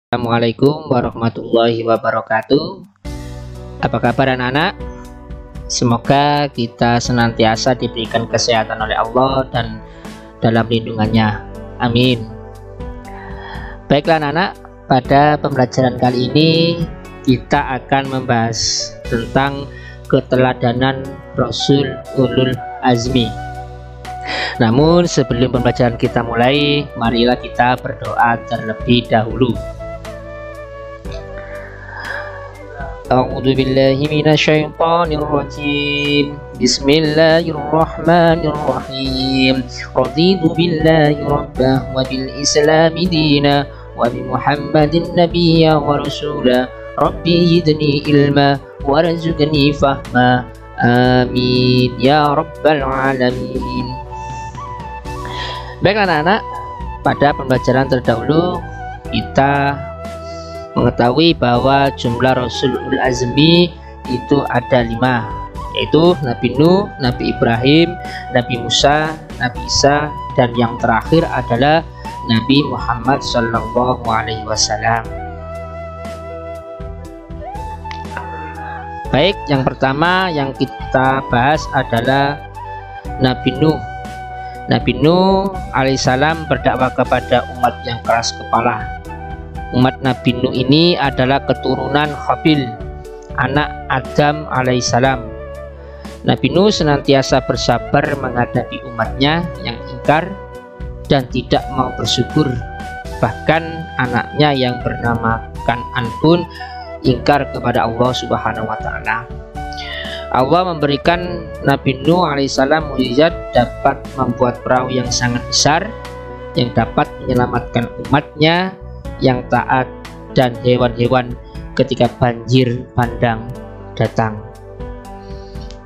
Assalamualaikum warahmatullahi wabarakatuh. Apa kabar anak-anak? Semoga kita senantiasa diberikan kesehatan oleh Allah dan dalam lindungannya. Amin. Baiklah anak-anak, pada pembelajaran kali ini kita akan membahas tentang keteladanan Rasul Ulul Azmi. Namun sebelum pembelajaran kita mulai, marilah kita berdoa terlebih dahulu. A'udzu billahi minasyaitonir rajim. Bismillahirrahmanirrahim. Raditu billahi rabbah wa bil islami dina wa bi Muhammadin nabiyya wa rasula. Rabbi zidni ilma warzuqni fahma. Amin ya rabbal alamin. Baiklah anak-anak, pada pembelajaran terdahulu kita mengetahui bahwa jumlah Rasul Ulul Azmi itu ada 5, yaitu Nabi Nuh, Nabi Ibrahim, Nabi Musa, Nabi Isa, dan yang terakhir adalah Nabi Muhammad Sallallahu Alaihi Wasallam. Baik, yang pertama yang kita bahas adalah Nabi Nuh. Nabi Nuh alaihissalam berdakwah kepada umat yang keras kepala. Umat Nabi Nuh ini adalah keturunan Habil, anak Adam alaihissalam. Nabi Nuh senantiasa bersabar menghadapi umatnya yang ingkar dan tidak mau bersyukur. Bahkan anaknya yang bernama Kan'an pun ingkar kepada Allah Subhanahu wa Ta'ala. Allah memberikan Nabi Nuh alaihissalam mukjizat dapat membuat perahu yang sangat besar yang dapat menyelamatkan umatnya yang taat dan hewan-hewan ketika banjir bandang datang.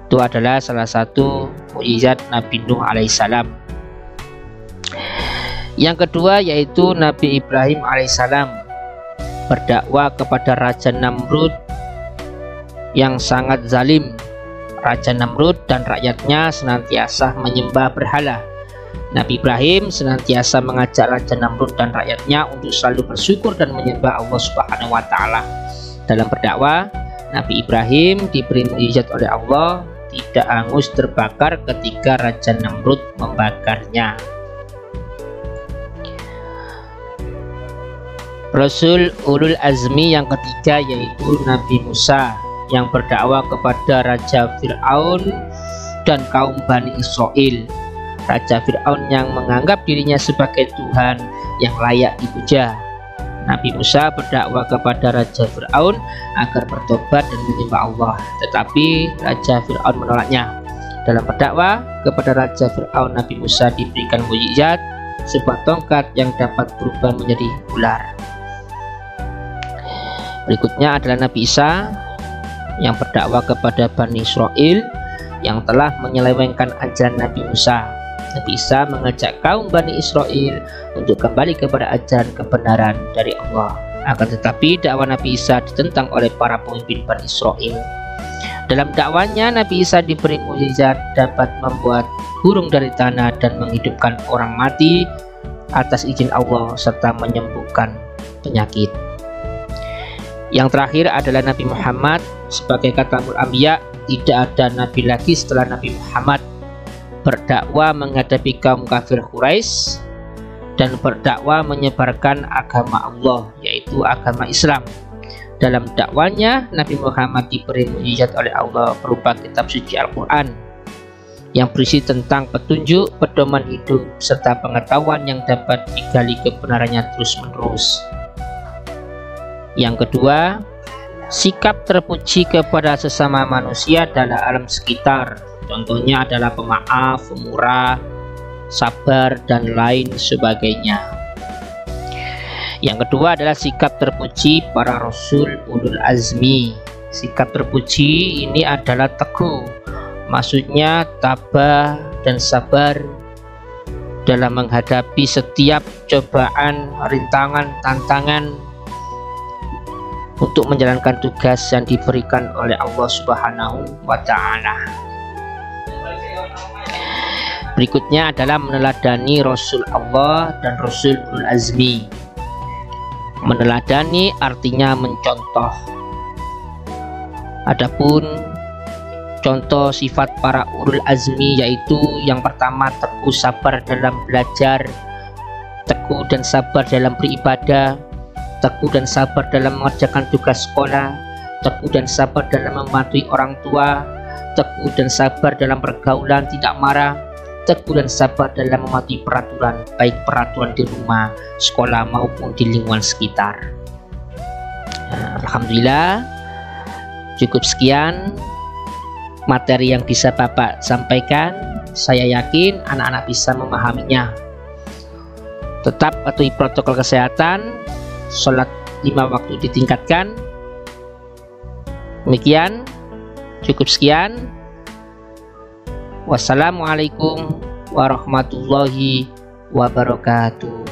Itu adalah salah satu mukjizat Nabi Nuh alaihissalam. Yang kedua yaitu Nabi Ibrahim alaihissalam berdakwah kepada Raja Namrud yang sangat zalim. Raja Namrud dan rakyatnya senantiasa menyembah berhala. Nabi Ibrahim senantiasa mengajak Raja Namrud dan rakyatnya untuk selalu bersyukur dan menyembah Allah Subhanahu wa Ta'ala. Dalam berdakwah, Nabi Ibrahim diberi mukjizat oleh Allah, tidak hangus terbakar ketika Raja Namrud membakarnya. Rasul Ulul Azmi yang ketiga yaitu Nabi Musa yang berdakwah kepada Raja Fir'aun dan kaum Bani Israel. Raja Fir'aun yang menganggap dirinya sebagai Tuhan yang layak dipuja. Nabi Musa berdakwah kepada Raja Fir'aun agar bertobat dan menyembah Allah, tetapi Raja Fir'aun menolaknya. Dalam berdakwah kepada Raja Fir'aun, Nabi Musa diberikan mukjizat sebuah tongkat yang dapat berubah menjadi ular. Berikutnya adalah Nabi Isa yang berdakwah kepada Bani Israel yang telah menyelewengkan ajaran Nabi Musa. Nabi Isa mengajak kaum Bani Israel untuk kembali kepada ajaran kebenaran dari Allah. Akan tetapi dakwah Nabi Isa ditentang oleh para pemimpin Bani Israel. Dalam dakwanya Nabi Isa diberi mukjizat dapat membuat burung dari tanah dan menghidupkan orang mati atas izin Allah serta menyembuhkan penyakit. Yang terakhir adalah Nabi Muhammad sebagai Khatamul Anbiya. Tidak ada nabi lagi setelah Nabi Muhammad. Berdakwah menghadapi kaum kafir Quraisy dan berdakwah menyebarkan agama Allah, yaitu agama Islam. Dalam dakwanya Nabi Muhammad diberi mukjizat oleh Allah berupa kitab suci Al-Quran yang berisi tentang petunjuk, pedoman hidup serta pengetahuan yang dapat digali kebenarannya terus-menerus. Yang kedua, sikap terpuji kepada sesama manusia dalam alam sekitar. Contohnya adalah pemaaf, pemurah, sabar, dan lain sebagainya. Yang kedua adalah sikap terpuji para Rasul Ulul Azmi. Sikap terpuji ini adalah teguh, maksudnya tabah dan sabar dalam menghadapi setiap cobaan, rintangan, tantangan untuk menjalankan tugas yang diberikan oleh Allah Subhanahu wa Ta'ala. Berikutnya adalah meneladani Rasul Allah dan Rasul Ulul Azmi. Meneladani artinya mencontoh. Adapun contoh sifat para ulul azmi yaitu yang pertama, teguh sabar dalam belajar, teguh dan sabar dalam beribadah, teguh dan sabar dalam mengerjakan tugas sekolah, teguh dan sabar dalam mematuhi orang tua, teguh dan sabar dalam pergaulan, tidak marah, teguh dan sabar dalam mematuhi peraturan, baik peraturan di rumah, sekolah maupun di lingkungan sekitar. Alhamdulillah, cukup sekian materi yang bisa Bapak sampaikan. Saya yakin anak-anak bisa memahaminya. Tetap patuhi protokol kesehatan, sholat 5 waktu ditingkatkan. Demikian, cukup sekian. Wassalamualaikum warahmatullahi wabarakatuh.